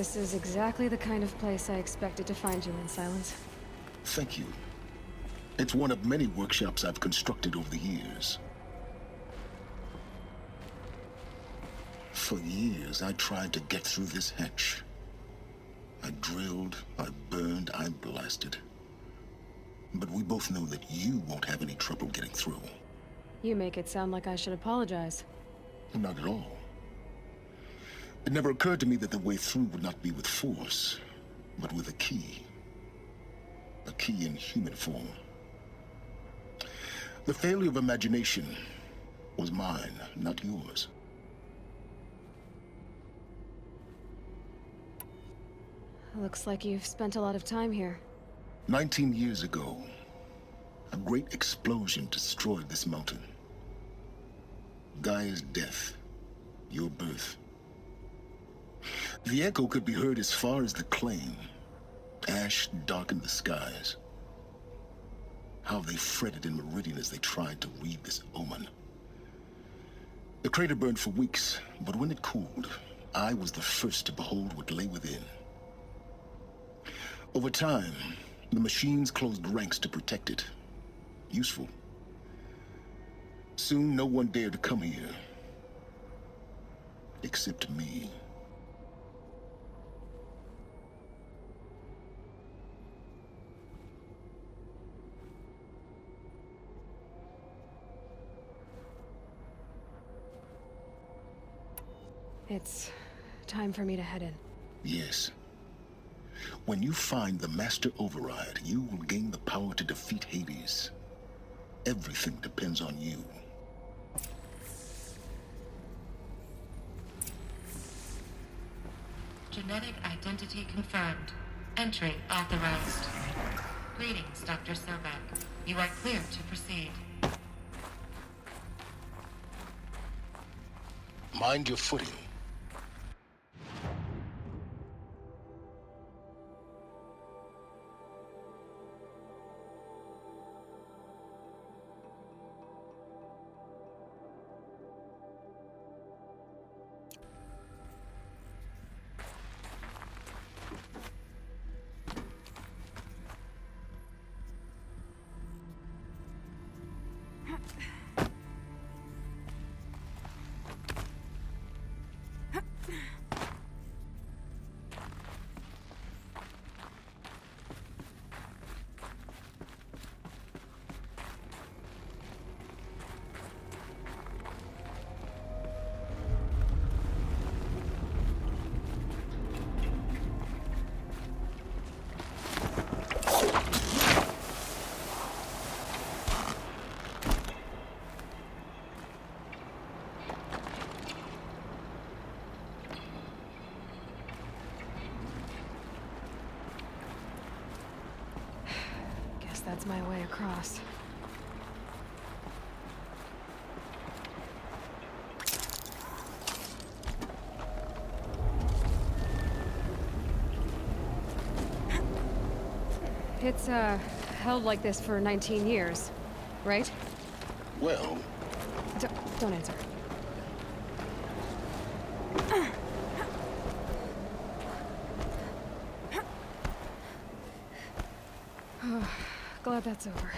This is exactly the kind of place I expected to find you in, Silence. Thank you. It's one of many workshops I've constructed over the years. For years, I tried to get through this hatch. I drilled, I burned, I blasted. But we both know that you won't have any trouble getting through. You make it sound like I should apologize. Not at all. It never occurred to me that the way through would not be with force, but with a key. A key in human form. The failure of imagination was mine, not yours. Looks like you've spent a lot of time here. 19 years ago, a great explosion destroyed this mountain. Gaia's death, your birth. The echo could be heard as far as the claim. Ash darkened the skies. How they fretted in Meridian as they tried to read this omen. The crater burned for weeks, but when it cooled, I was the first to behold what lay within. Over time, the machines closed ranks to protect it. Useful. Soon, no one dared to come here. Except me. It's time for me to head in. Yes. When you find the Master Override, you will gain the power to defeat Hades. Everything depends on you. Genetic identity confirmed. Entry authorized. Greetings, Dr. Sobek. You are clear to proceed. Mind your footing. That's my way across. It's, held like this for 19 years, right? Well... Don't answer. Glad that's over.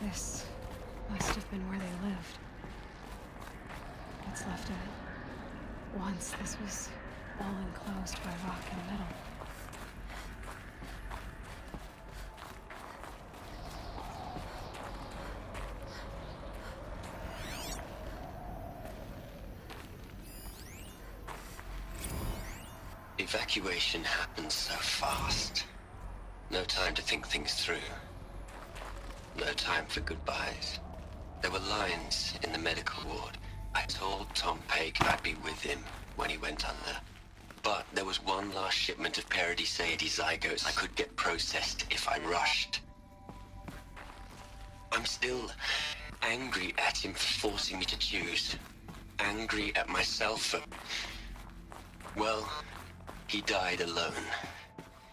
This must have been where they lived. What's left of it. Once this was all enclosed by rock and metal. Evacuation happens so fast. No time to think things through. No time for goodbyes. There were lines in the medical ward. I told Tom Pake I'd be with him when he went under. But there was one last shipment of Paradiseidae zygotes I could get processed if I rushed. I'm still angry at him for forcing me to choose. Angry at myself for... Well, he died alone.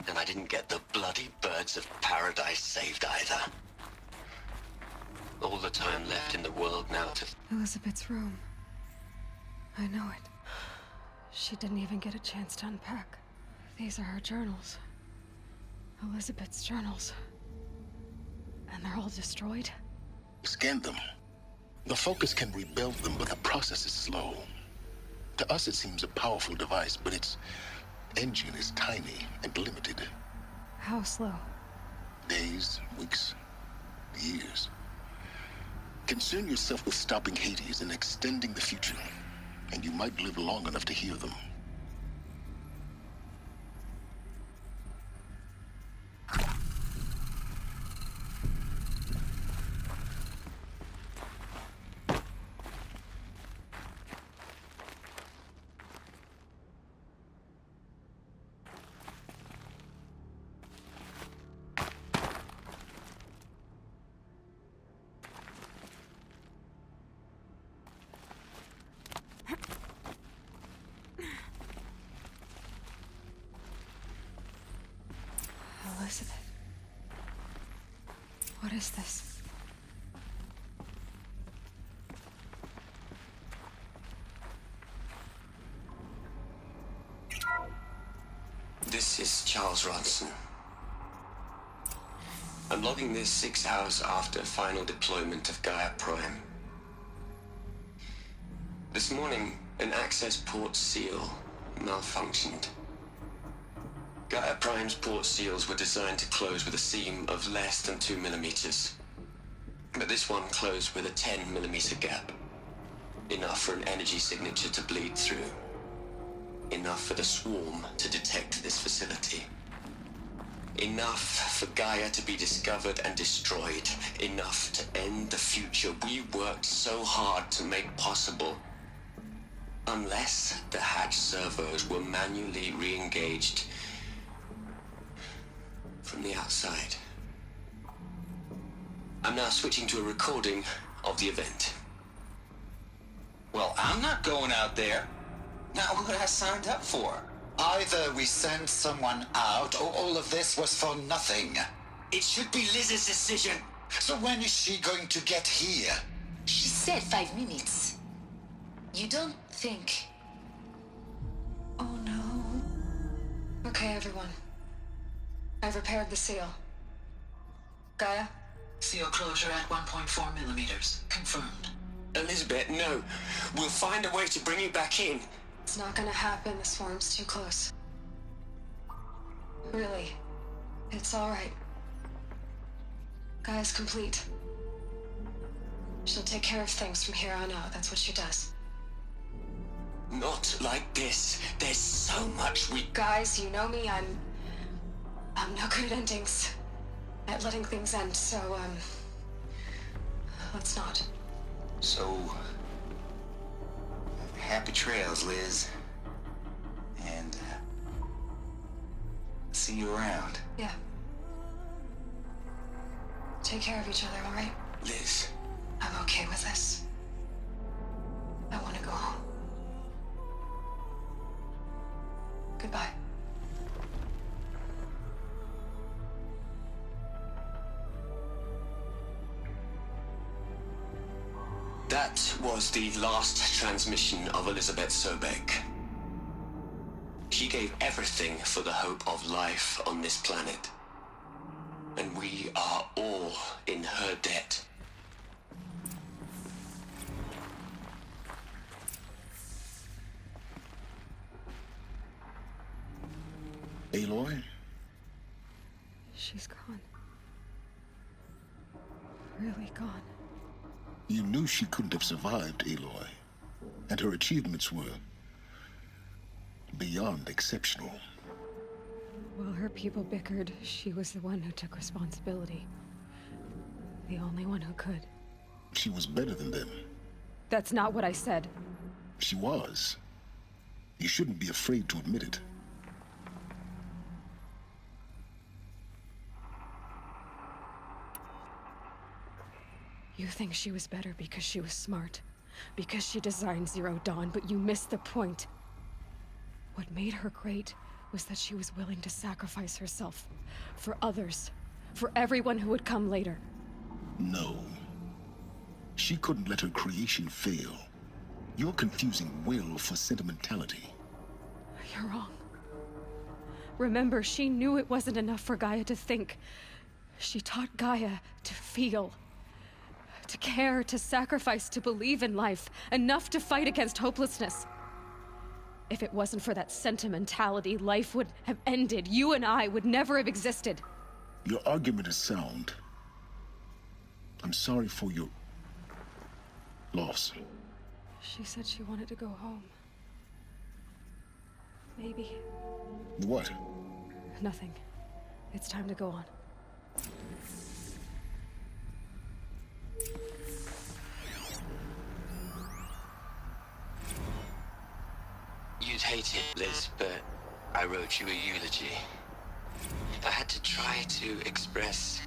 And I didn't get the bloody birds of paradise saved either. All the time left in the world now to... Elizabeth's room. I know it. She didn't even get a chance to unpack. These are her journals. Elizabeth's journals. And they're all destroyed? Scan them. The Focus can rebuild them, but the process is slow. To us, it seems a powerful device, but its engine is tiny and limited. How slow? Days, weeks, years. Concern yourself with stopping Hades and extending the future, and you might live long enough to hear them. Elizabeth. What is this? This is Charles Ronson. I'm logging this 6 hours after final deployment of Gaia Prime. This morning, an access port seal malfunctioned. Gaia Prime's port seals were designed to close with a seam of less than 2 millimeters. But this one closed with a 10 millimeter gap. Enough for an energy signature to bleed through. Enough for the swarm to detect this facility. Enough for Gaia to be discovered and destroyed. Enough to end the future we worked so hard to make possible. Unless the hatch servos were manually re-engaged from the outside. I'm now switching to a recording of the event. Well, I'm not going out there. Not what I signed up for. Either we send someone out, or all of this was for nothing. It should be Liz's decision. So when is she going to get here? She said 5 minutes. You don't think... Oh no. Okay, everyone. I've repaired the seal. Gaia? Seal closure at 1.4 millimeters. Confirmed. Elizabeth, no. We'll find a way to bring you back in. It's not gonna happen. The swarm's too close. Really. It's alright. Gaia's complete. She'll take care of things from here on out. That's what she does. Not like this. There's so much we... Guys, you know me. I'm no good at endings. At letting things end, so, let's not. So... happy trails, Liz. And, see you around. Yeah. Take care of each other, alright? Liz. I'm okay with this. I want to go home. Goodbye. That was the last transmission of Elizabeth Sobek. She gave everything for the hope of life on this planet. And we are all in her debt. Aloy? She's gone. Really gone. You knew she couldn't have survived, Aloy. And her achievements were beyond exceptional. While her people bickered, she was the one who took responsibility. The only one who could. She was better than them. That's not what I said. She was. You shouldn't be afraid to admit it. You think she was better because she was smart, because she designed Zero Dawn, but you missed the point. What made her great was that she was willing to sacrifice herself for others, for everyone who would come later. No. She couldn't let her creation fail. You're confusing will for sentimentality. You're wrong. Remember, she knew it wasn't enough for Gaia to think. She taught Gaia to feel. To care, to sacrifice, to believe in life. Enough to fight against hopelessness. If it wasn't for that sentimentality, life would have ended. You and I would never have existed. Your argument is sound. I'm sorry for your loss. She said she wanted to go home. Maybe. What? Nothing. It's time to go on. You'd hate it, Liz, but I wrote you a eulogy. I had to try to express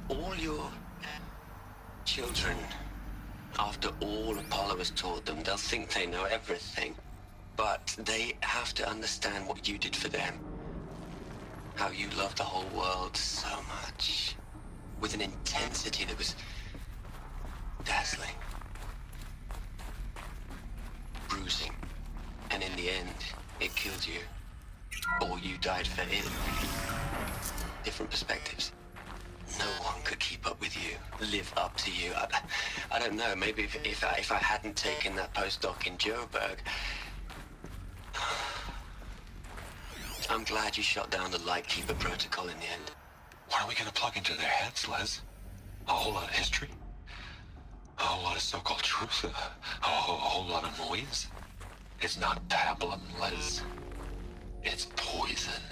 all your children. After all Apollo has taught them, they'll think they know everything. But they have to understand what you did for them. How you loved the whole world so much. With an intensity that was dazzling. Bruising. And in the end, it killed you. Or you died for it. Different perspectives. No one could keep up with you, live up to you. I don't know, maybe if I hadn't taken that postdoc in Joburg. I'm glad you shot down the Lightkeeper protocol in the end. What are we gonna plug into their heads, Les? A whole lot of history? A whole lot of so-called truth? A whole lot of noise? It's not tablet, Les. It's poison.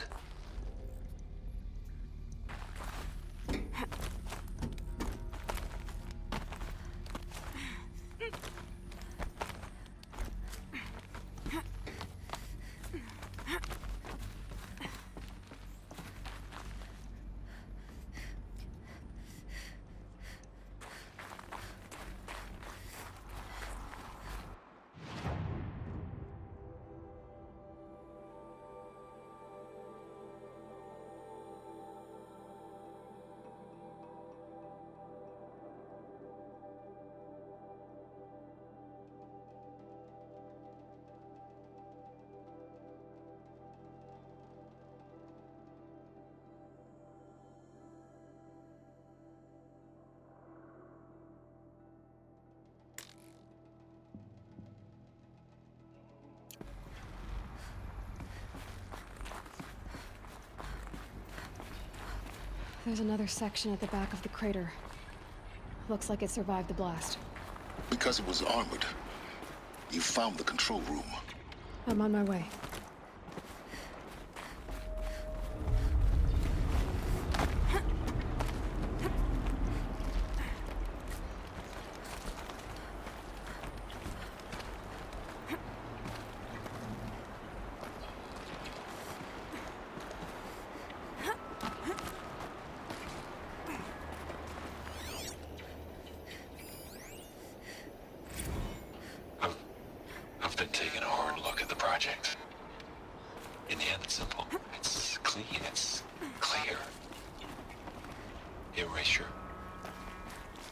There's another section at the back of the crater. Looks like it survived the blast. Because it was armored. You found the control room. I'm on my way. I've been taking a hard look at the project. In the end, it's simple. It's clean. It's clear. Erasure.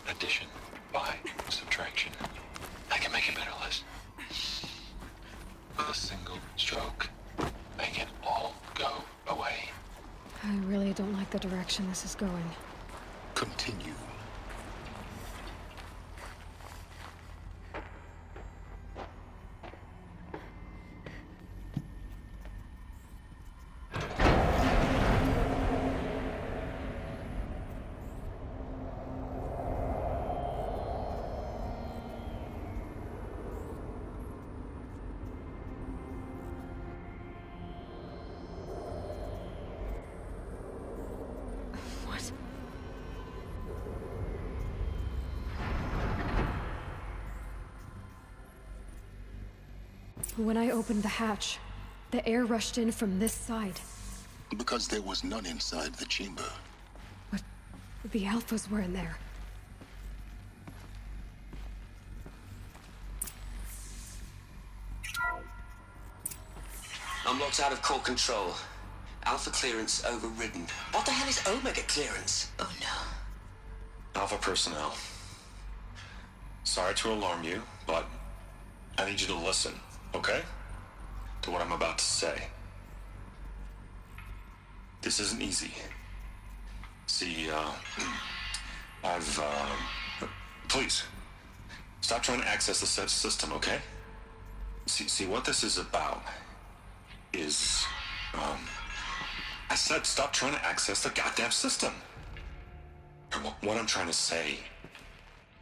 Addition. By. Subtraction. I can make it better, Liz. With a single stroke. Make it all go away. I really don't like the direction this is going. Continue. What? When I opened the hatch, the air rushed in from this side. Because there was none inside the chamber. But the Alphas were in there. I'm locked out of core control. Alpha clearance overridden. What the hell is Omega clearance? Oh no. Alpha personnel. Sorry to alarm you, but I need you to listen, okay? To what I'm about to say. This isn't easy. See, please, stop trying to access the system, okay? See, what this is about is, I said stop trying to access the goddamn system. And what I'm trying to say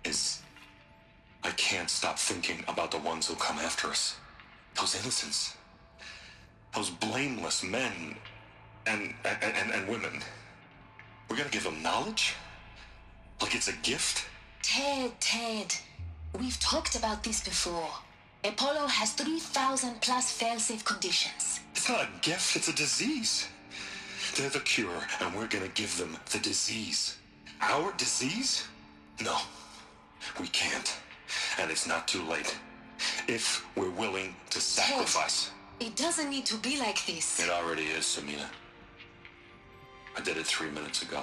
is, I can't stop thinking about the ones who come after us. Those innocents. Those blameless men and women. We're gonna give them knowledge? Like it's a gift? Ted. We've talked about this before. Apollo has 3,000 plus fail-safe conditions. It's not a gift, it's a disease. They're the cure, and we're gonna give them the disease. Our disease? No, we can't. And it's not too late. If we're willing to sacrifice. Ted, it doesn't need to be like this. It already is, Samina. I did it 3 minutes ago.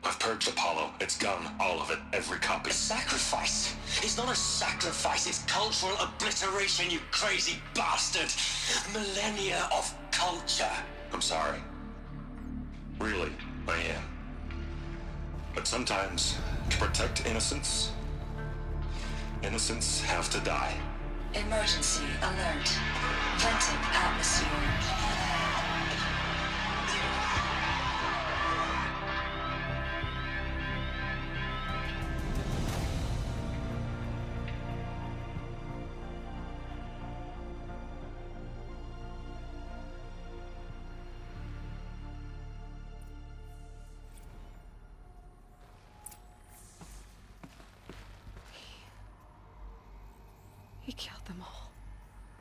I've purged Apollo. It's gone, all of it, every copy. A sacrifice? It's not a sacrifice, it's cultural obliteration, you crazy bastard! Millennia of culture! I'm sorry. Really, I am. But sometimes, to protect innocence, innocents have to die. Emergency alert. Venting atmosphere. He killed them all.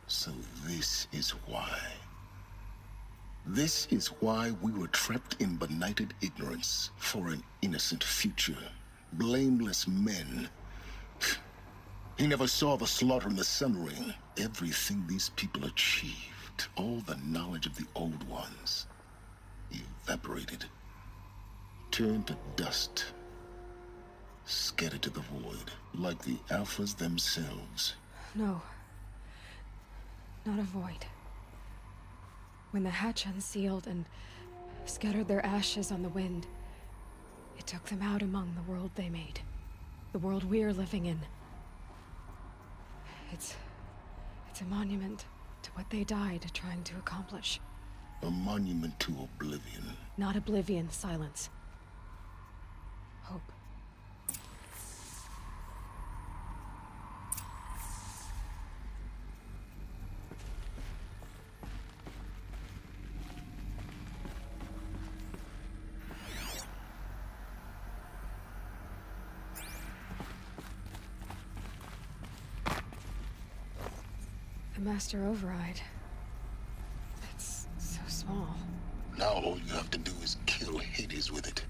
So this is why. This is why we were trapped in benighted ignorance for an innocent future. Blameless men. He never saw the slaughter in the Sun Ring. Everything these people achieved, all the knowledge of the old ones, evaporated, turned to dust, scattered to the void, like the Alphas themselves. No. Not a void. When the hatch unsealed and scattered their ashes on the wind, it took them out among the world they made. The world we're living in. It's a monument to what they died trying to accomplish. A monument to oblivion. Not oblivion, silence. Hope. The Master Override. It's so small. Now all you have to do is kill Hades with it.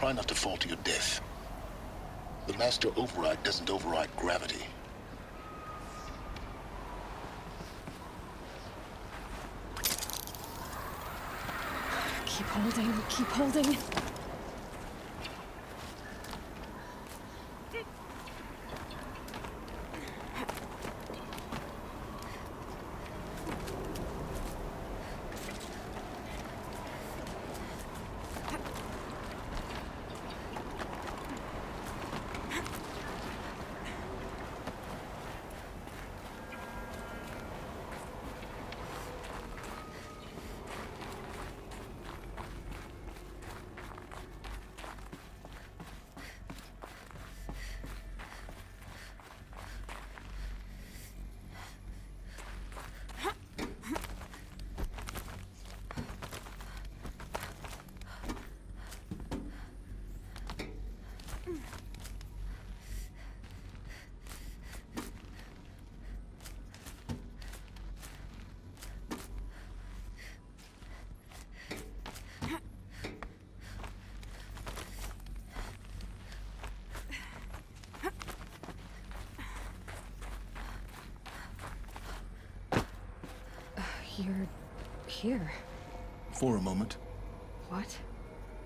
try not to fall to your death. The master override doesn't override gravity. Keep holding, keep holding. You're here. For a moment. What?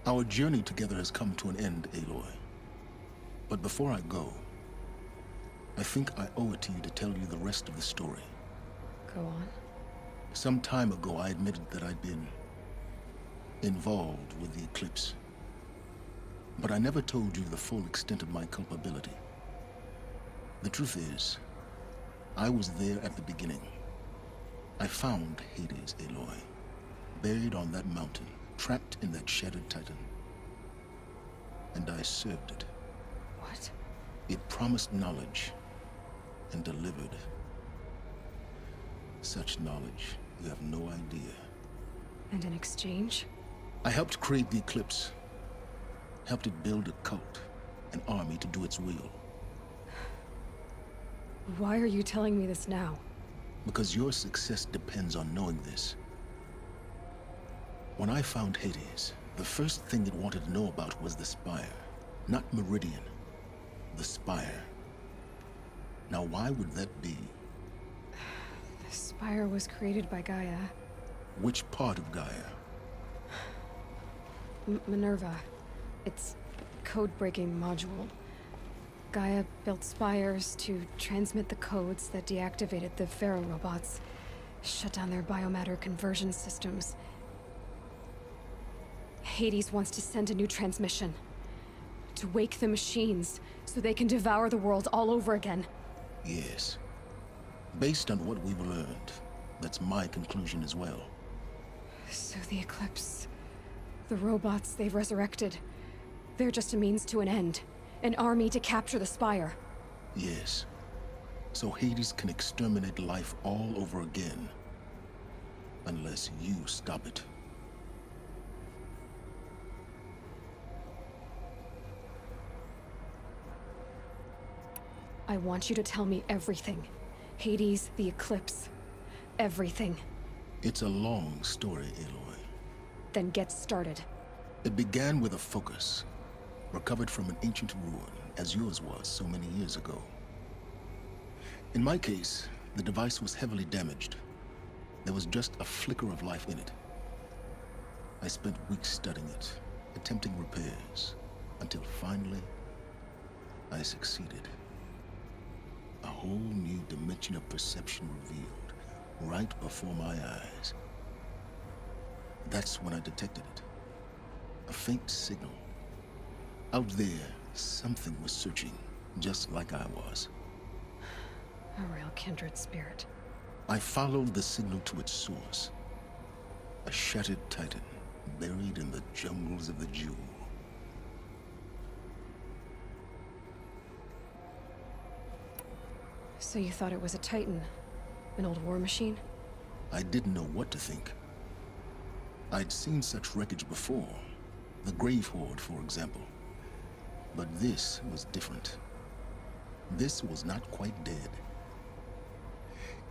Our journey together has come to an end, Aloy. But before I go, I think I owe it to you to tell you the rest of the story. Go on. Some time ago, I admitted that I'd been involved with the eclipse. But I never told you the full extent of my culpability. The truth is, I was there at the beginning. I found Hades, Aloy, buried on that mountain, trapped in that shattered titan. And I served it. What? It promised knowledge and delivered. Such knowledge, you have no idea. And in exchange? I helped create the eclipse. Helped it build a cult, an army to do its will. Why are you telling me this now? Because your success depends on knowing this. When I found Hades, the first thing it wanted to know about was the Spire. Not Meridian. The Spire. Now why would that be? The Spire was created by Gaia. Which part of Gaia? Minerva. It's code-breaking module. Gaia built spires to transmit the codes that deactivated the Pharaoh robots, shut down their biomatter conversion systems. Hades wants to send a new transmission. To wake the machines, so they can devour the world all over again. Yes. Based on what we've learned, that's my conclusion as well. So the Eclipse, the robots they've resurrected, they're just a means to an end. An army to capture the Spire. Yes. So Hades can exterminate life all over again. Unless you stop it. I want you to tell me everything. Hades, the Eclipse. Everything. It's a long story, Aloy. Then get started. It began with a focus. Recovered from an ancient ruin, as yours was so many years ago. In my case, the device was heavily damaged. There was just a flicker of life in it. I spent weeks studying it, attempting repairs, until finally, I succeeded. A whole new dimension of perception revealed, right before my eyes. That's when I detected it. A faint signal. Out there, something was searching, just like I was. A real kindred spirit. I followed the signal to its source. A shattered titan, buried in the jungles of the Jewel. So you thought it was a titan? An old war machine? I didn't know what to think. I'd seen such wreckage before. The Grave Horde, for example. But this was different. This was not quite dead.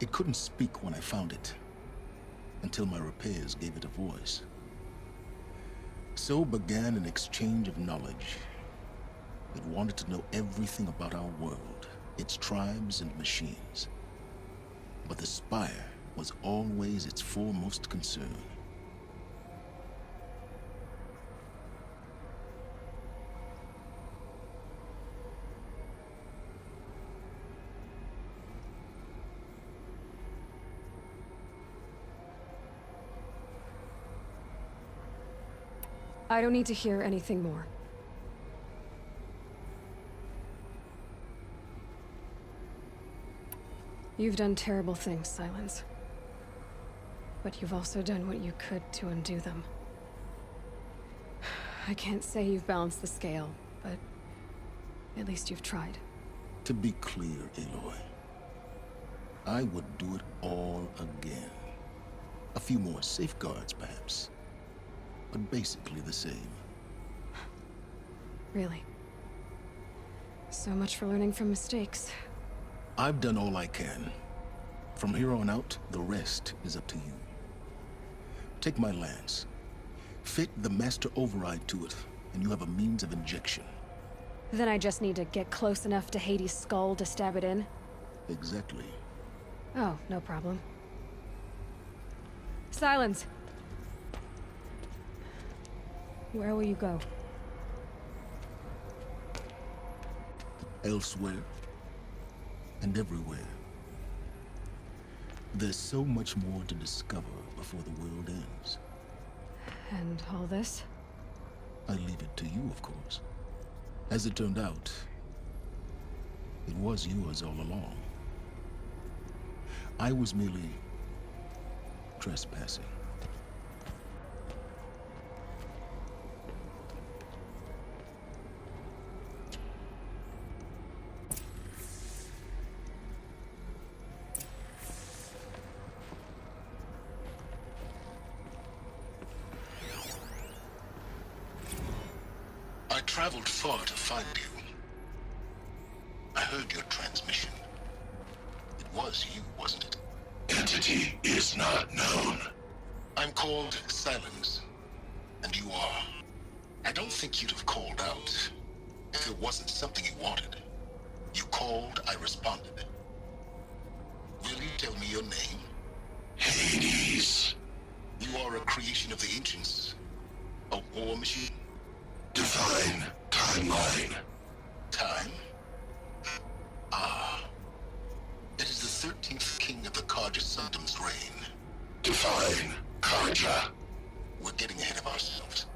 It couldn't speak when I found it, until my repairs gave it a voice. So began an exchange of knowledge. It wanted to know everything about our world, its tribes and machines. But the Spire was always its foremost concern. I don't need to hear anything more. You've done terrible things, Silence. But you've also done what you could to undo them. I can't say you've balanced the scale, but at least you've tried. To be clear, Aloy, I would do it all again. A few more safeguards, perhaps. But basically the same. Really? So much for learning from mistakes. I've done all I can. From here on out, the rest is up to you. Take my lance. Fit the master override to it, and you have a means of injection. Then I just need to get close enough to Hades' skull to stab it in? Exactly. Oh, no problem. Silence! Where will you go? Elsewhere. And everywhere. There's so much more to discover before the world ends. And all this? I leave it to you, of course. As it turned out, it was yours all along. I was merely trespassing. I traveled far to find you. I heard your transmission. It was you, wasn't it? Entity is not known. I'm called Silence, and you are. I don't think you'd have called out if it wasn't something you wanted. You called, I responded. Will you tell me your name? Hades. You are a creation of the ancients. A war machine? Define timeline. Time? Ah. It is the 13th king of the Karja Sundom's reign. Define Karja. We're getting ahead of ourselves.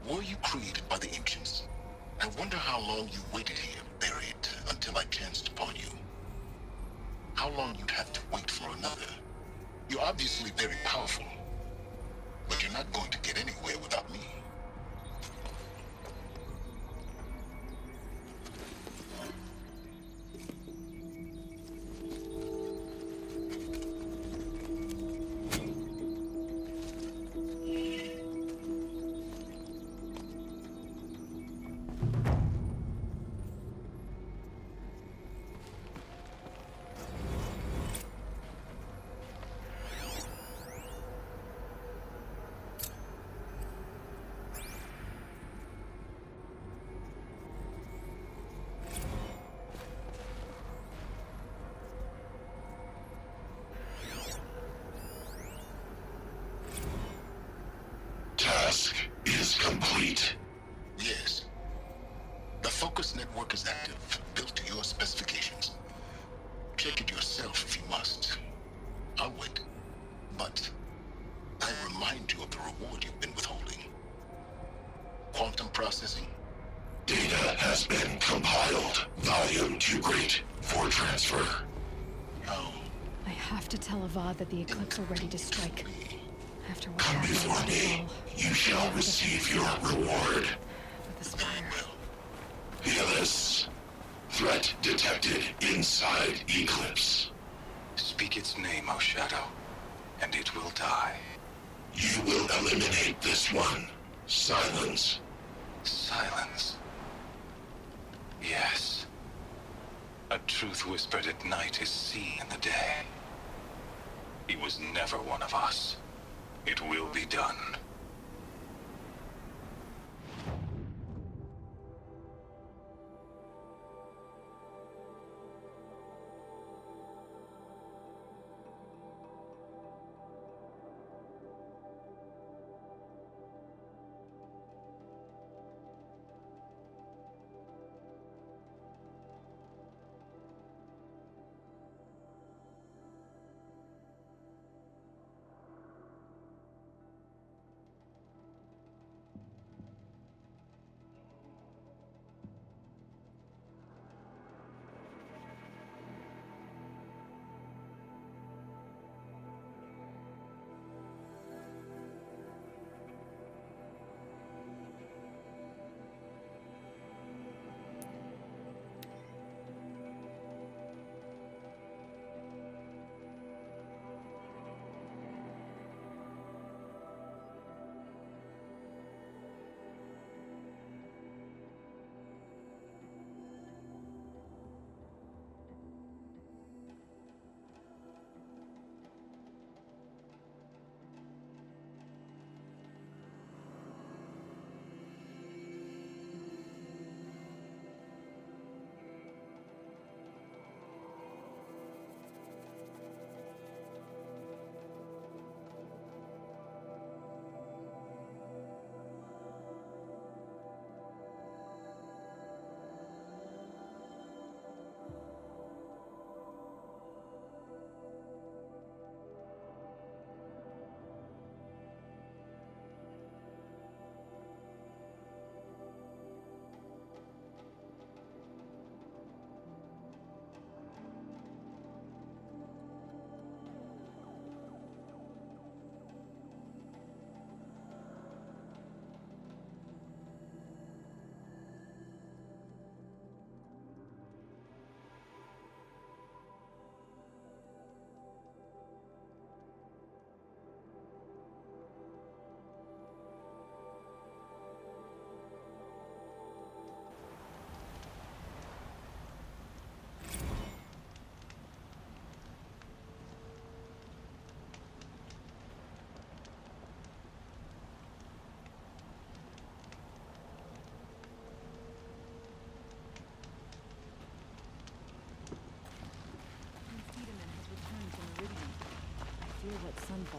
Were you created by the ancients? I wonder how long you waited here, buried, until I chanced upon you. How long you'd have to wait for another. You're obviously very powerful, but you're not going to get anywhere without me. Task is complete. Yes. The focus network is active, built to your specifications. Check it yourself if you must. I'll wait. But I remind you of the reward you've been withholding. Quantum processing? Data has been compiled. Volume too great for transfer. Oh. I have to tell Avad that the Eclipse are ready to strike. After what Come happened before last me. fall, You shall receive your reward. with the Spire. Healus. Threat detected inside Eclipse. Speak its name, O Shadow, and it will die. You will eliminate this one. Silence. Silence. Yes. A truth whispered at night is seen in the day. He was never one of us. It will be done.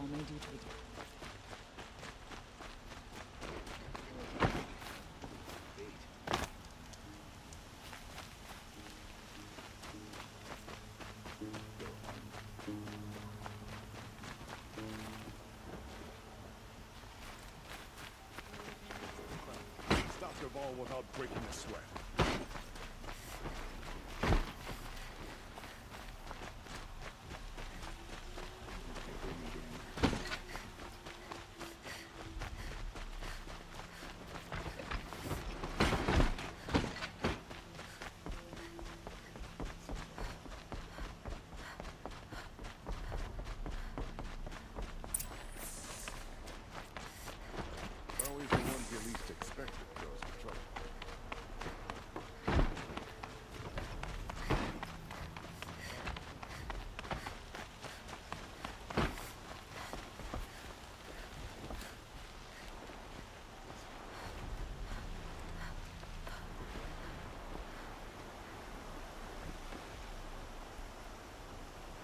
all my duty. Stop the ball without breaking a sweat. Always the ones you least expect that cause the trouble.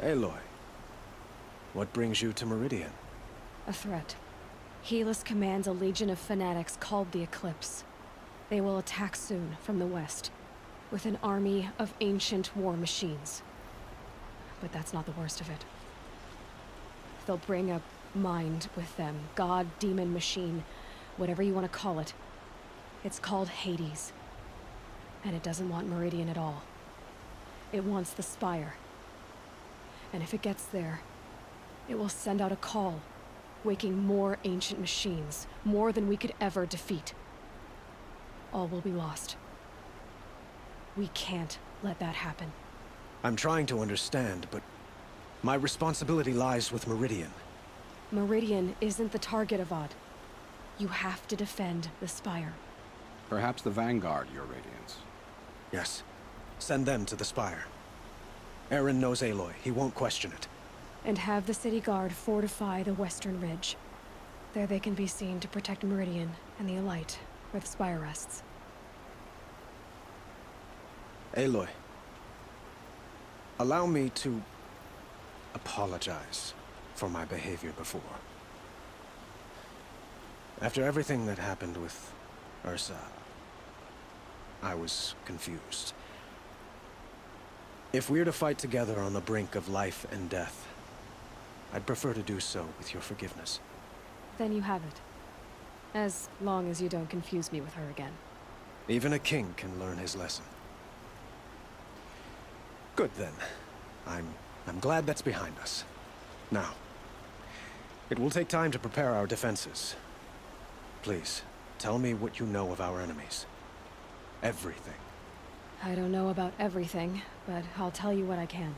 Aloy, what brings you to Meridian? A threat. Helis commands a legion of fanatics called the Eclipse. They will attack soon from the west, with an army of ancient war machines. But that's not the worst of it. They'll bring a mind with them, god, demon, machine, whatever you want to call it. It's called Hades. And it doesn't want Meridian at all. It wants the Spire. And if it gets there, it will send out a call, waking more ancient machines, more than we could ever defeat. All will be lost. We can't let that happen. I'm trying to understand, but my responsibility lies with Meridian. Meridian isn't the target, Avad. You have to defend the Spire. Perhaps the Vanguard, Your Radiance. Yes. Send them to the Spire. Aaron knows Aloy. He won't question it. And have the city guard fortify the western ridge. There they can be seen to protect Meridian and the Elite, where the Spire rests. Aloy, allow me to apologize for my behavior before. After everything that happened with Ursa, I was confused. If we're to fight together on the brink of life and death, I'd prefer to do so with your forgiveness. Then you have it. As long as you don't confuse me with her again. Even a king can learn his lesson. Good then. I'm glad that's behind us. Now, it will take time to prepare our defenses. Please, tell me what you know of our enemies. Everything. I don't know about everything, but I'll tell you what I can.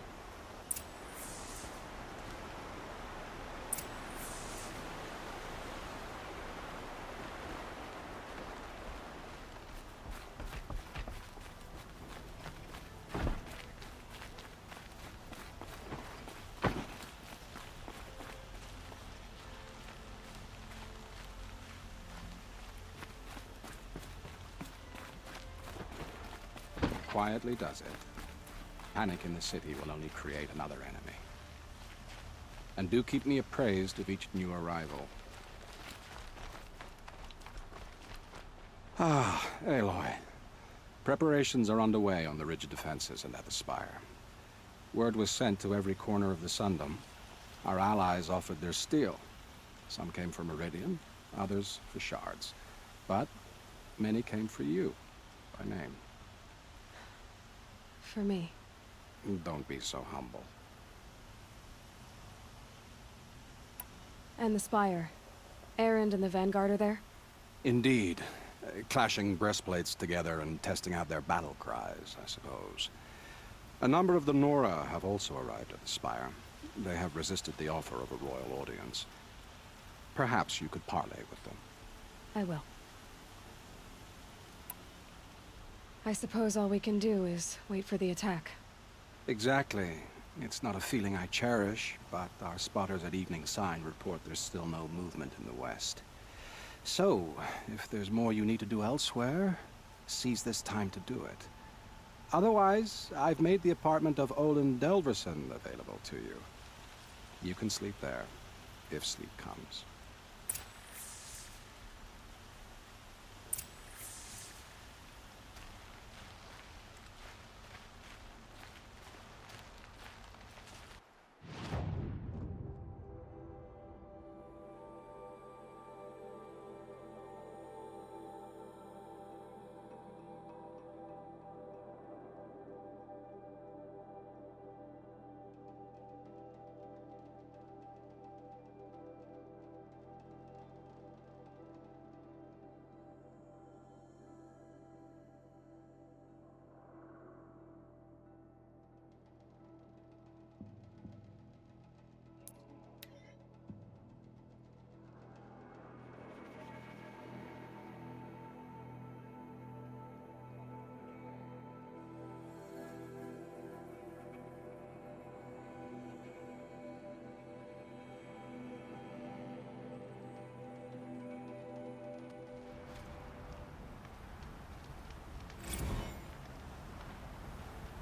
Quietly does it. Panic in the city will only create another enemy. And do keep me appraised of each new arrival. Ah, Aloy. Preparations are underway on the ridge defenses and at the Spire. Word was sent to every corner of the Sundom. Our allies offered their steel. Some came for Meridian, others for shards. But many came for you, by name. For me. Don't be so humble. And the Spire. Erend and the Vanguard are there? Indeed. Clashing breastplates together and testing out their battle cries, I suppose. A number of the Nora have also arrived at the Spire. They have resisted the offer of a royal audience. Perhaps you could parley with them. I will. I suppose all we can do is wait for the attack. Exactly. It's not a feeling I cherish, but our spotters at Evening Sign report there's still no movement in the west. So, if there's more you need to do elsewhere, seize this time to do it. Otherwise, I've made the apartment of Olin Delverson available to you. You can sleep there. if sleep comes.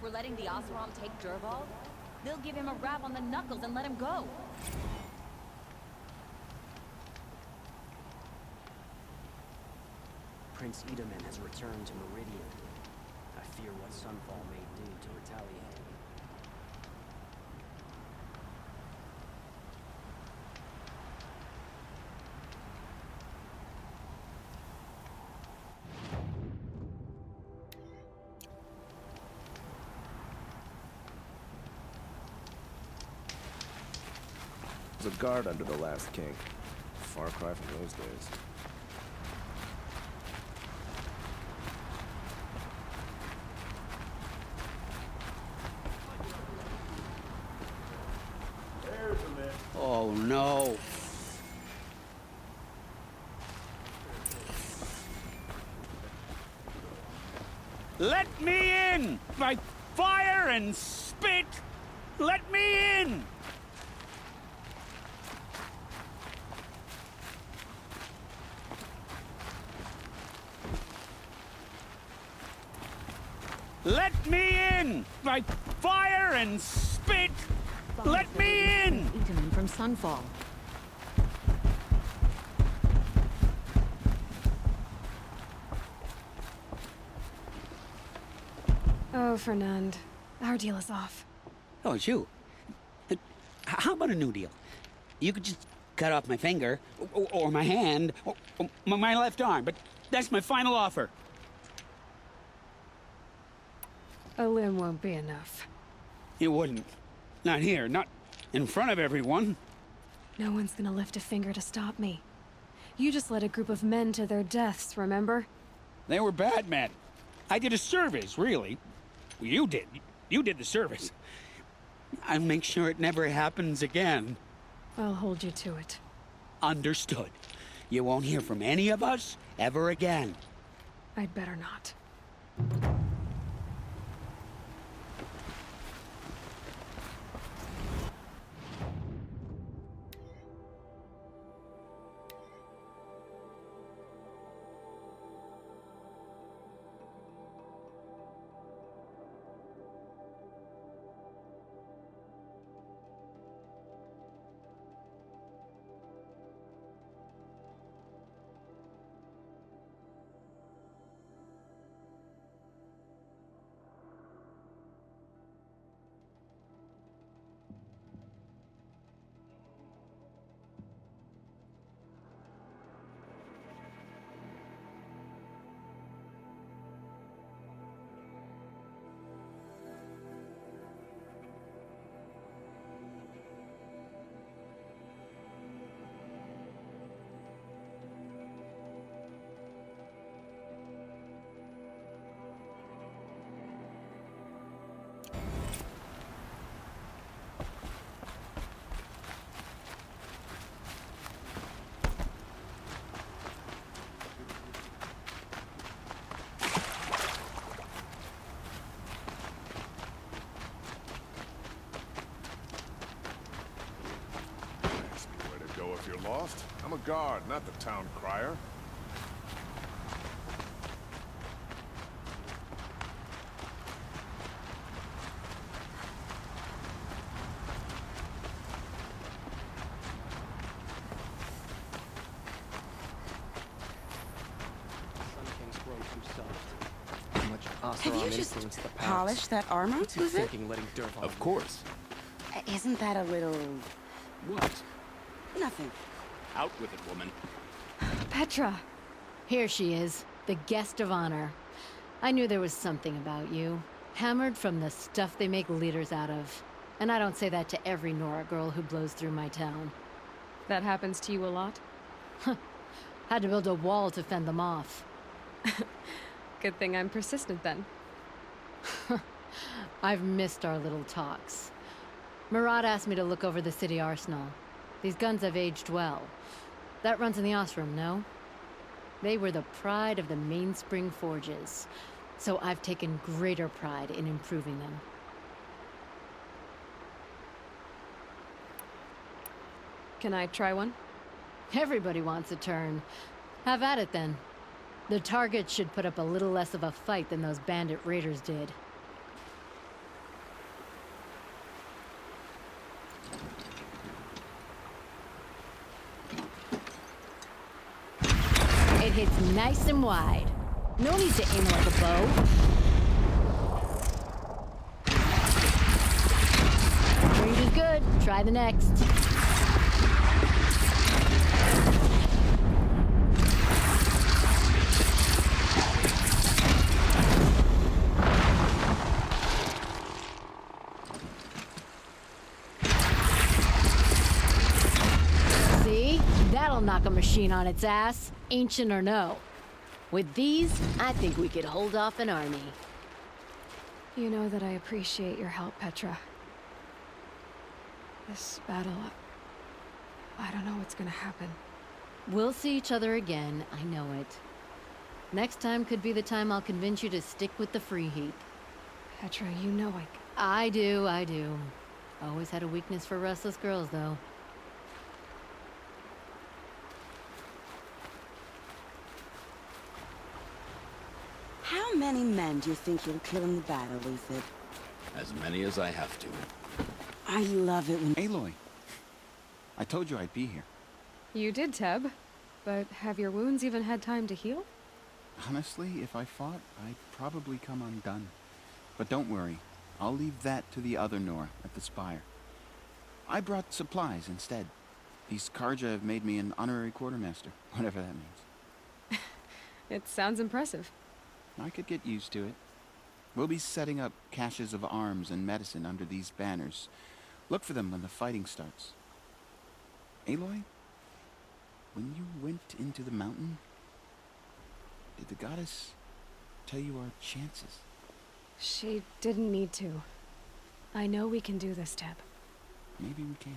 We're letting the Oseram take Dervahl? They'll give him a rap on the knuckles and let him go. Prince Edaman has returned to Meridian. I fear what Sunfall may do to retaliate. Was a guard under the last king. Far cry from those days. Oh no. Let me in! By fire and spit! Let me in! Let me in! By fire and spit! Let me in! Edaman from Sunfall. Oh, Fernand. Our deal is off. Oh, it's you. How about a new deal? You could just cut off my finger, or my hand, or my left arm, but that's my final offer. A limb won't be enough. It wouldn't. Not here, not in front of everyone. No one's gonna lift a finger to stop me. You just led a group of men to their deaths, remember? They were bad men. I did a service, really. Well, you did. You did the service. I'll make sure it never happens again. I'll hold you to it. Understood. You won't hear from any of us ever again. I'd better not. If you're lost, I'm a guard, not the town crier. Have you just polished that armor? What's he thinking, letting Dervahl? Of course. Isn't that a little... What? Nothing. Out with it, woman. Petra! Here she is, the guest of honor. I knew there was something about you. Hammered from the stuff they make leaders out of. And I don't say that to every Nora girl who blows through my town. That happens to you a lot? Had to build a wall to fend them off. Good thing I'm persistent then. I've missed our little talks. Murat asked me to look over the city arsenal. These guns have aged well. That runs in the Osram, no? They were the pride of the Mainspring Forges, so I've taken greater pride in improving them. Can I try one? Everybody wants a turn. Have at it then. The target should put up a little less of a fight than those bandit raiders did. It hits nice and wide. No need to aim like a bow. Range is good. Try the next. See? That'll knock a machine on its ass, ancient or no. With these, I think we could hold off an army. You know that I appreciate your help, Petra. This battle, I don't know what's gonna happen. We'll see each other again, I know it. Next time could be the time I'll convince you to stick with the free heap. Petra, you know I do. Always had a weakness for restless girls, though. How many men do you think you'll kill in the battle, Ethan? As many as I have to. I love it when... Aloy, I told you I'd be here. You did, Teb. But have your wounds even had time to heal? Honestly, if I fought, I'd probably come undone. But don't worry, I'll leave that to the other Nora at the Spire. I brought supplies instead. These Karja have made me an honorary quartermaster, whatever that means. It sounds impressive. I could get used to it. We'll be setting up caches of arms and medicine under these banners. Look for them when the fighting starts. Aloy, when you went into the mountain, did the goddess tell you our chances? She didn't need to. I know we can do this, Teb. Maybe we can.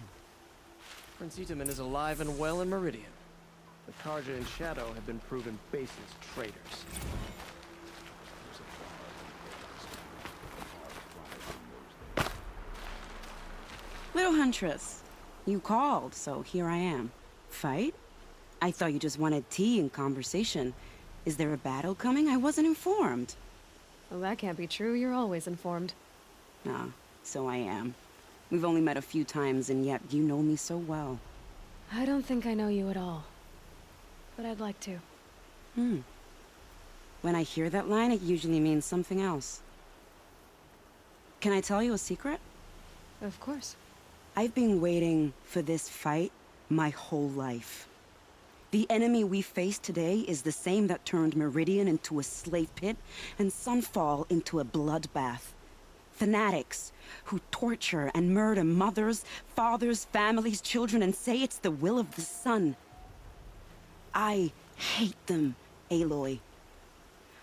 Prince Itaman is alive and well in Meridian. The Karja and Shadow have been proven baseless traitors. Little Huntress, you called, so here I am. Fight? I thought you just wanted tea and conversation. Is there a battle coming? I wasn't informed. Well, that can't be true. You're always informed. Ah, so I am. We've only met a few times, and yet you know me so well. I don't think I know you at all. But I'd like to. When I hear that line, it usually means something else. Can I tell you a secret? Of course. I've been waiting for this fight my whole life. The enemy we face today is the same that turned Meridian into a slave pit and Sunfall into a bloodbath. Fanatics who torture and murder mothers, fathers, families, children, and say it's the will of the sun. I hate them, Aloy.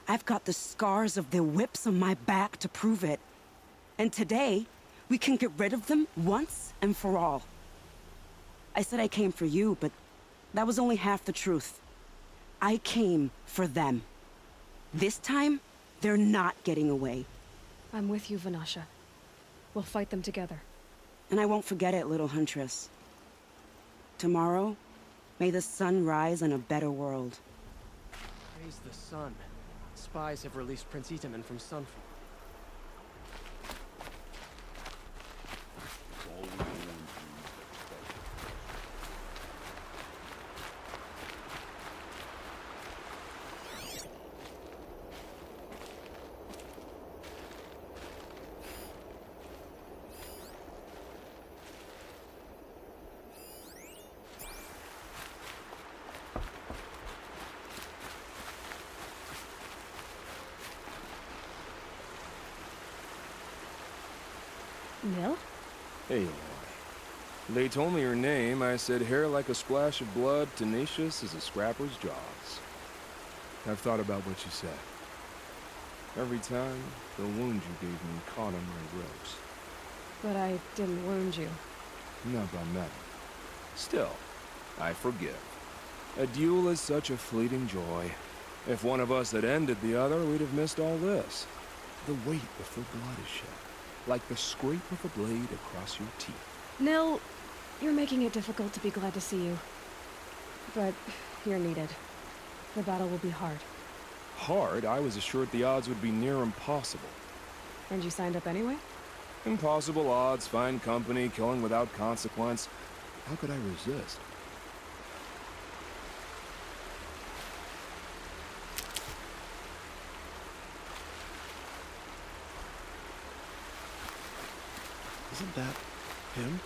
I've got the scars of their whips on my back to prove it. And today, we can get rid of them once and for all. I said I came for you, but that was only half the truth. I came for them. This time, they're not getting away. I'm with you, Vanasha. We'll fight them together. And I won't forget it, little Huntress. Tomorrow, may the sun rise in a better world. Praise the sun. Spies have released Prince Itaman from Sunfall. Nil? Hey, they told me your name. I said hair like a splash of blood, tenacious as a scrapper's jaws. I've thought about what you said. Every time, the wound you gave me caught on my ribs. But I didn't wound you. Not by metal. Still, I forgive. A duel is such a fleeting joy. If one of us had ended the other, we'd have missed all this. The weight before blood is shed, like the scrape of a blade across your teeth. Nil, you're making it difficult to be glad to see you. But you're needed. The battle will be hard. Hard? I was assured the odds would be near impossible. And you signed up anyway? Impossible odds, fine company, killing without consequence. How could I resist? Isn't that him?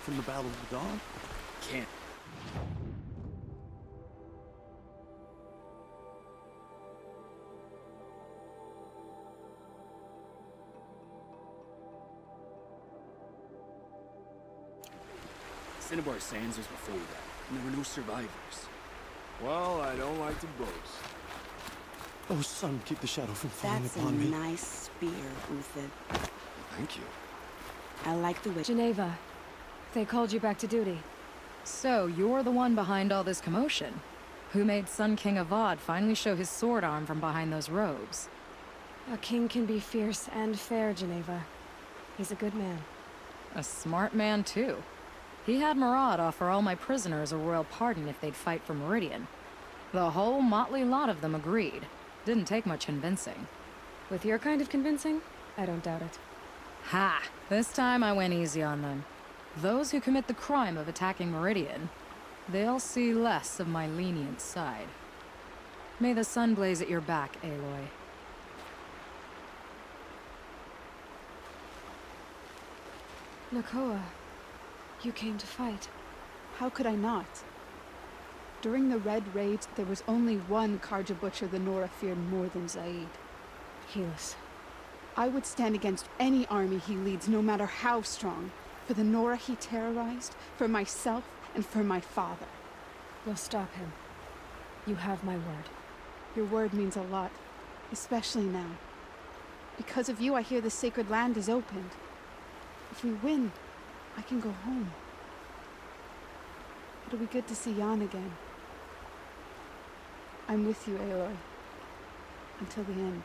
From the Battle of the Dawn? Can't. Cinnabar Sands was before that, and there were no survivors. Well, I don't like to boast. Oh, son, keep the shadow from falling That's upon a me. nice spear, Uther. Thank you. I like the way... Geneva. They called you back to duty. So, you're the one behind all this commotion. Who made Sun King Avad finally show his sword arm from behind those robes? A king can be fierce and fair, Geneva. He's a good man. A smart man, too. He had Murad offer all my prisoners a royal pardon if they'd fight for Meridian. The whole motley lot of them agreed. Didn't take much convincing. With your kind of convincing, I don't doubt it. Ha! This time I went easy on them. Those who commit the crime of attacking Meridian, they'll see less of my lenient side. May the sun blaze at your back, Aloy. Nakoa, you came to fight. How could I not? During the Red Raids, there was only one Karja Butcher the Nora feared more than Zaid. Helis. I would stand against any army he leads, no matter how strong. For the Nora he terrorized, for myself, and for my father. We'll stop him. You have my word. Your word means a lot, especially now. Because of you, I hear the sacred land is opened. If we win, I can go home. It'll be good to see Jan again. I'm with you, Aloy. Until the end.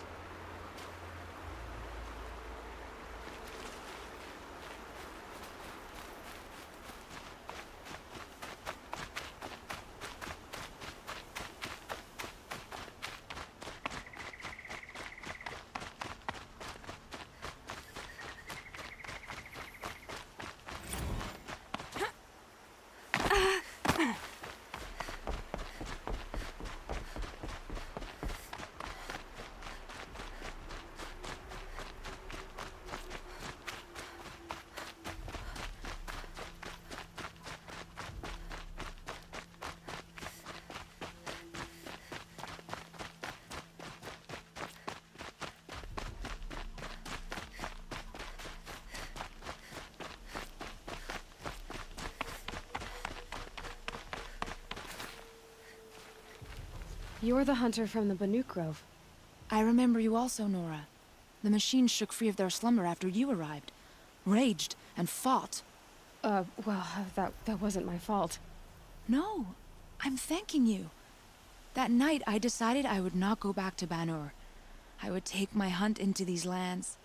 You're the hunter from the Banuk Grove. I remember you also, Nora. The machines shook free of their slumber after you arrived. Raged and fought. Well, that wasn't my fault. No, I'm thanking you. That night, I decided I would not go back to Banur. I would take my hunt into these lands.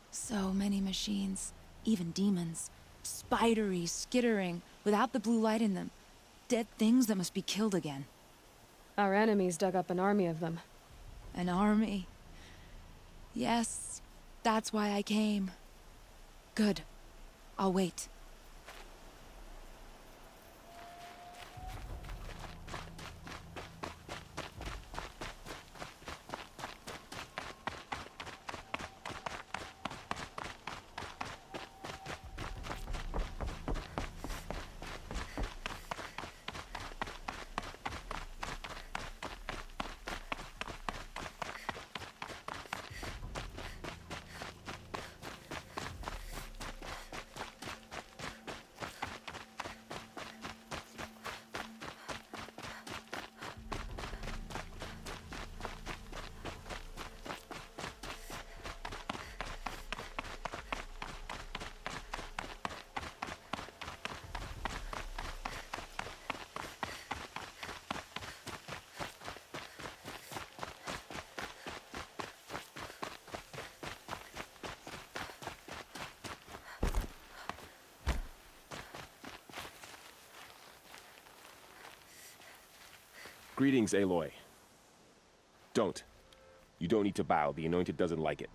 So many machines, even demons. Spidery, skittering, without the blue light in them. Dead things that must be killed again. Our enemies dug up an army of them. An army? Yes, that's why I came. Good. I'll wait. Greetings, Aloy. Don't. You don't need to bow. The Anointed doesn't like it.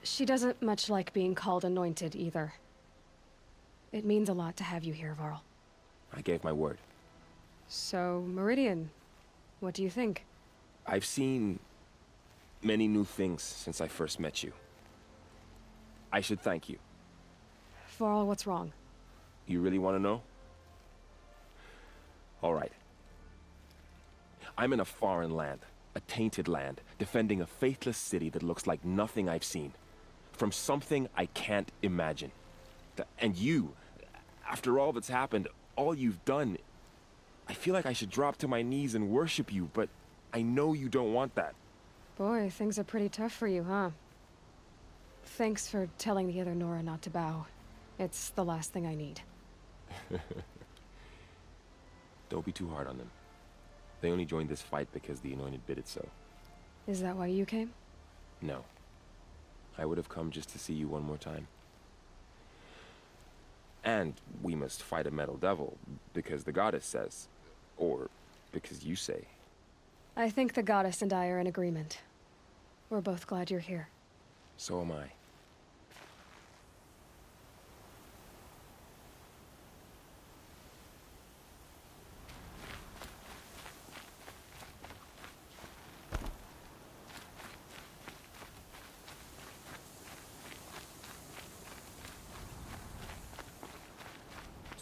She doesn't much like being called Anointed, either. It means a lot to have you here, Varl. I gave my word. So, Meridian, what do you think? I've seen many new things since I first met you. I should thank you. Varl, what's wrong? You really want to know? All right. I'm in a foreign land, a tainted land, defending a faithless city that looks like nothing I've seen. From something I can't imagine. And you, after all that's happened, all you've done, I feel like I should drop to my knees and worship you, but I know you don't want that. Boy, things are pretty tough for you, huh? Thanks for telling the other Nora not to bow. It's the last thing I need. Don't be too hard on them. They only joined this fight because the Anointed bid it so. Is that why you came? No. I would have come just to see you one more time. And we must fight a metal devil, because the goddess says. Or because you say. I think the goddess and I are in agreement. We're both glad you're here. So am I.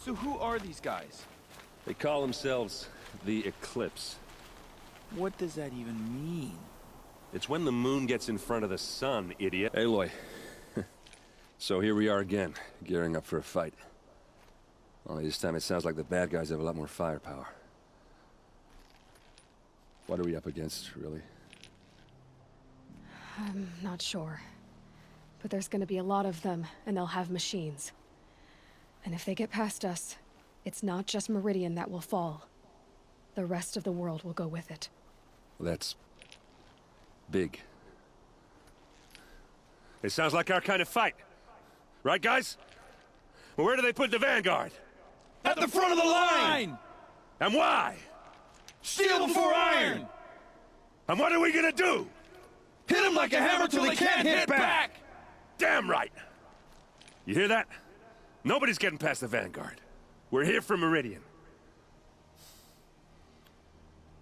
So who are these guys? They call themselves the Eclipse. What does that even mean? It's when the moon gets in front of the sun, idiot. Aloy. So here we are again, gearing up for a fight. Only this time it sounds like the bad guys have a lot more firepower. What are we up against, really? I'm not sure. But there's gonna be a lot of them, and they'll have machines. And if they get past us, it's not just Meridian that will fall. The rest of the world will go with it. That's big. It sounds like our kind of fight. Right, guys? Well, where do they put the Vanguard? At the front of the line! And why? Steel before iron! And what are we gonna do? Hit them like a hammer till they can't hit back! Damn right! You hear that? Nobody's getting past the Vanguard. We're here for Meridian.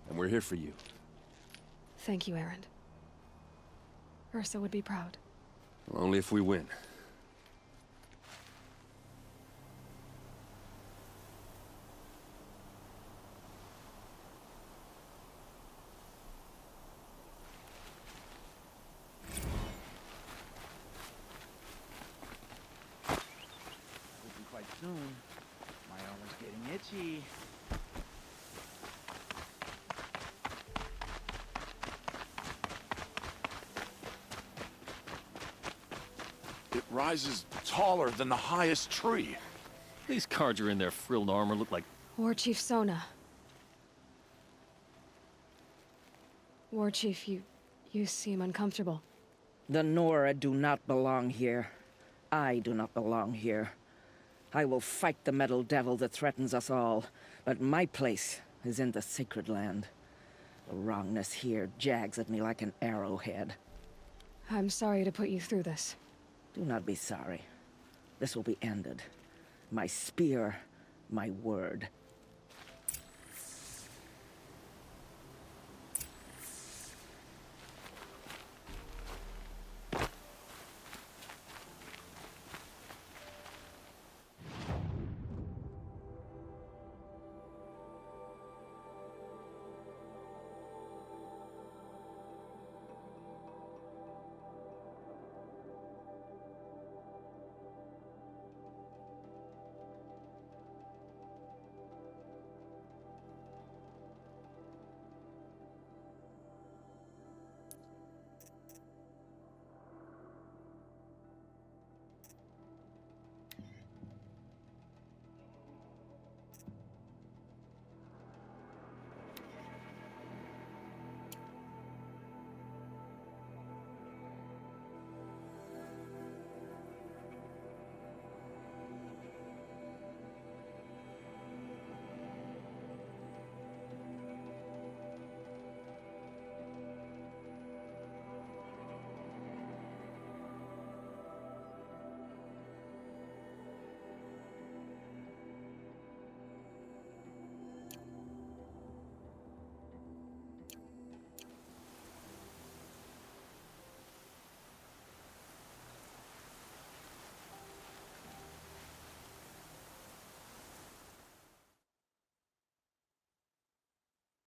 And we're here for you. Thank you, Erend. Ursa would be proud. Well, only if we win. Quite soon. My arm is getting itchy. It rises taller than the highest tree. These Carja in their frilled armor look like... War Chief Sona. War Chief, you seem uncomfortable. The Nora do not belong here. I do not belong here. I will fight the metal devil that threatens us all, but my place is in the sacred land. The wrongness here jags at me like an arrowhead. I'm sorry to put you through this. Do not be sorry. This will be ended. My spear, my word.